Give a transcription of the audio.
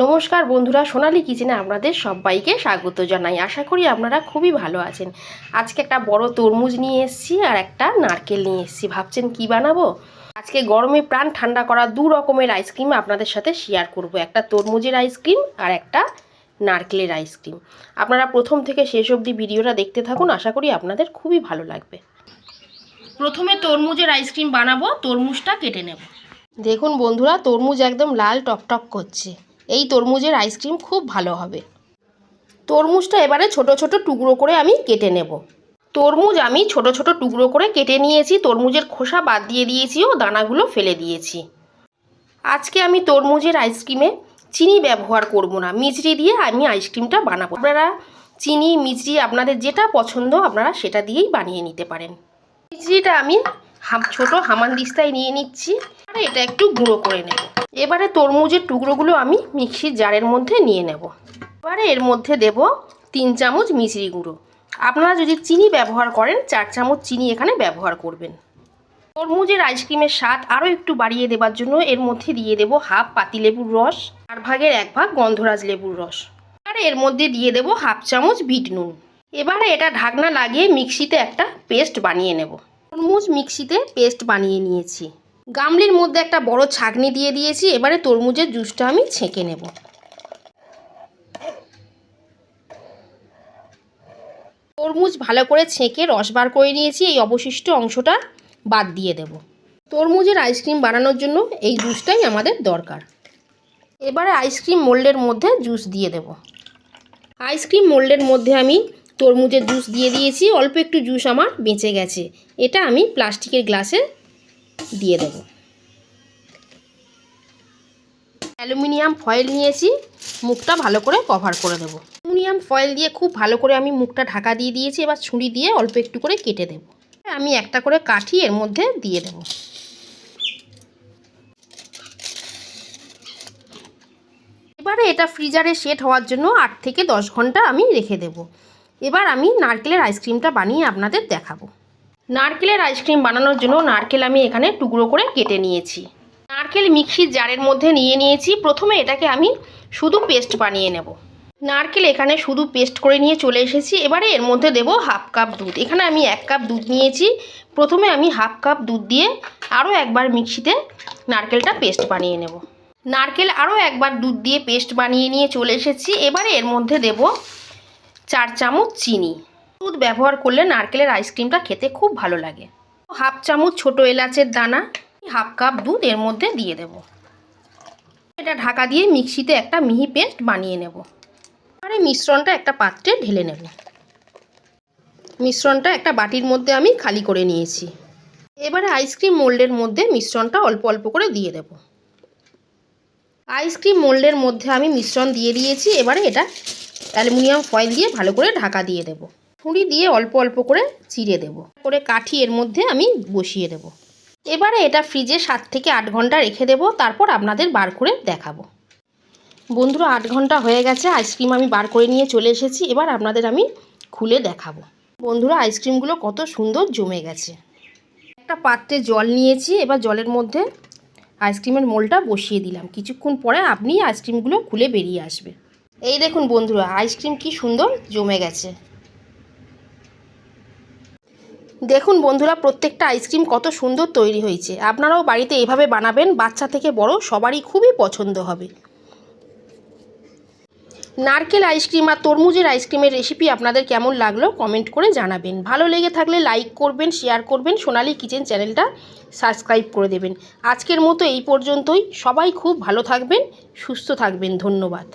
নমস্কার বন্ধুরা, সোনালী কিচেনে আপনাদের সবাইকে স্বাগত জানাই। আশা করি আপনারা খুবই ভালো আছেন। আজকে একটা বড় তরমুজ নিয়ে এসেছি আর একটা নারকেল নিয়ে এসেছি। ভাবছেন কি বানাবো? আজকে গরমে প্রাণ ঠান্ডা করা দু রকমের আইসক্রিম আপনাদের সাথে শেয়ার করব। একটা তরমুজের আইসক্রিম আর একটা নারকেলের আইসক্রিম। আপনারা প্রথম থেকে শেষ অবধি ভিডিওটা দেখতে থাকুন, আশা করি আপনাদের খুবই ভালো লাগবে। প্রথমে তরমুজের আইসক্রিম বানাবো। তরমুজটা কেটে নেব। দেখুন বন্ধুরা, তরমুজ একদম লাল টকটক করছে। এই তরমুজের আইসক্রিম খুব ভালো হবে। তরমুজটা এবারে ছোট ছোট টুকরো করে আমি কেটে নেব। তরমুজ আমি ছোট ছোট টুকরো করে কেটে নিয়েছি। তরমুজের খোসা বাদ দিয়ে দিয়েছি ও দানাগুলো ফেলে দিয়েছি। আজকে আমি তরমুজের আইসক্রিমে চিনি ব্যবহার করব না, মিছরি দিয়ে আমি আইসক্রিমটা বানাবো। আপনারা চিনি মিছরি আপনাদের যেটা পছন্দ আপনারা সেটা দিয়েই বানিয়ে নিতে পারেন। মিছরিটা আমি ছোট হামানদিস্তায় নিয়ে নিচ্ছি আর এটা একটু গুঁড়ো করে নেব। এবারে তরমুজের টুকরোগুলো আমি মিক্সির জারের মধ্যে নিয়ে নেব। এবারে এর মধ্যে দেব 3 চামচ মিছরি গুঁড়ো। আপনারা যদি চিনি ব্যবহার করেন 4 চামচ চিনি এখানে ব্যবহার করবেন। তরমুজের আইসক্রিমের স্বাদ আরও একটু বাড়িয়ে দেওয়ার জন্য এর মধ্যে দিয়ে দেব হাফ পাতিলেবুর রস, 4 ভাগের 1 ভাগ গন্ধরাজ লেবুর রস। আর এর মধ্যে দিয়ে দেব হাফ চামচ বিট নুন। এবারে এটা ঢাকনা লাগিয়ে মিক্সিতে একটা পেস্ট বানিয়ে নেব। তরমুজ মিক্সিতে পেস্ট বানিয়ে নিয়েছি। গামলির মধ্যে একটা বড় ছাঁকনি দিয়ে দিয়েছি। এবারে তরমুজের জুসটা আমি ছেঁকে নেব। তরমুজ ভালো করে ছেঁকে রস বার করে নিয়েছি। এই অবশিষ্ট অংশটা বাদ দিয়ে দেব। তরমুজের আইসক্রিম বানানোর জন্য এই জুসটাই আমাদের দরকার। এবারে আইসক্রিম মোল্ডের মধ্যে জুস দিয়ে দেব। আইসক্রিম মোল্ডের মধ্যে আমি তরমুজের জুস দিয়ে দিয়েছি। অল্প একটু জুস আমার বেঁচে গেছে, এটা আমি প্লাস্টিকের গ্লাসে দিয়ে দেব। অ্যালুমিনিয়াম ফয়েল নিয়েছি, মুখটা ভালো করে কভার করে দেব। অ্যালুমিনিয়াম ফয়েল দিয়ে খুব ভালো করে আমি মুখটা ঢাকা দিয়ে দিয়েছি। এবার ছুরি দিয়ে অল্প একটু করে কেটে দেব। আমি একটা করে কাঠি এর মধ্যে দিয়ে দেব। এবারে এটা ফ্রিজারে সেট হওয়ার জন্য 8 থেকে 10 ঘন্টা আমি রেখে দেব। এবার আমি নারকেলের আইসক্রিমটা বানিয়ে আপনাদের দেখাবো। নারকেলের আইসক্রিম বানানোর জন্য নারকেল আমি এখানে টুকরো করে কেটে নিয়েছি। নারকেল মিক্সির জারের মধ্যে নিয়ে নিয়েছি। প্রথমে এটাকে আমি শুধু পেস্ট বানিয়ে নেব। নারকেল এখানে শুধু পেস্ট করে নিয়ে চলে এসেছি। এবারে এর মধ্যে দেব হাফ কাপ দুধ। এখানে আমি 1 কাপ দুধ নিয়েছি। প্রথমে আমি হাফ কাপ দুধ দিয়ে আরও একবার মিক্সিতে নারকেলটা পেস্ট বানিয়ে নেব। নারকেল আরও একবার দুধ দিয়ে পেস্ট বানিয়ে নিয়ে চলে এসেছি। এবারে এর মধ্যে দেব 4 চামচ চিনি। দুধ ব্যবহার করলে নারকেলের আইসক্রিমটা খেতে খুব ভালো লাগে। হাফ চামচ ছোটো এলাচের দানা, হাফ কাপ দুধ এর মধ্যে দিয়ে দেব। এটা ঢাকা দিয়ে মিক্সিতে একটা মিহি পেস্ট বানিয়ে নেব। আর এই মিশ্রণটা একটা পাত্রে ঢেলে নেব। মিশ্রণটা একটা বাটির মধ্যে আমি খালি করে নিয়েছি। এবারে আইসক্রিম মোল্ডের মধ্যে মিশ্রণটা অল্প অল্প করে দিয়ে দেব। আইসক্রিম মোল্ডের মধ্যে আমি মিশ্রণ দিয়ে দিয়েছি। এবারে এটা অ্যালুমিনিয়াম ফয়েল দিয়ে ভালো করে ঢাকা দিয়ে দেব। ছুরি দিয়ে অল্প অল্প করে চিড়ে দেব। করে কাঠি এর মধ্যে আমি বসিয়ে দেব। এবারে এটা ফ্রিজে 7 থেকে 8 ঘন্টা রেখে দেব। তারপর আপনাদের বার করে দেখাবো। বন্ধুরা 8 ঘন্টা হয়ে গেছে, আইসক্রিম আমি বার করে নিয়ে চলে এসেছি। এবার আপনাদের আমি খুলে দেখাবো। বন্ধুরা আইসক্রিমগুলো কত সুন্দর জমে গেছে। একটা পাত্রে জল নিয়েছি। এবার জলের মধ্যে আইসক্রিমের মোলটা বসিয়ে দিলাম। কিছুক্ষণ পরে আপনি আইসক্রিমগুলো খুলে বেরিয়ে আসবে। এই দেখুন বন্ধুরা, আইসক্রিম কি সুন্দর জমে গেছে। দেখুন বন্ধুরা, প্রত্যেকটা আইসক্রিম কত সুন্দর তৈরি হয়েছে। আপনারাও বাড়িতে এভাবে বানাবেন, বাচ্চা থেকে বড় সবারই খুবই পছন্দ হবে। নারকেল আইসক্রিম আর তরমুজের আইসক্রিমের রেসিপি আপনাদের কেমন লাগলো কমেন্ট করে জানাবেন। ভালো লেগে থাকলে লাইক করবেন, শেয়ার করবেন, সোনালী কিচেন চ্যানেলটা সাবস্ক্রাইব করে দেবেন। আজকের মতো এই পর্যন্তই। সবাই খুব ভালো থাকবেন, সুস্থ থাকবেন। ধন্যবাদ।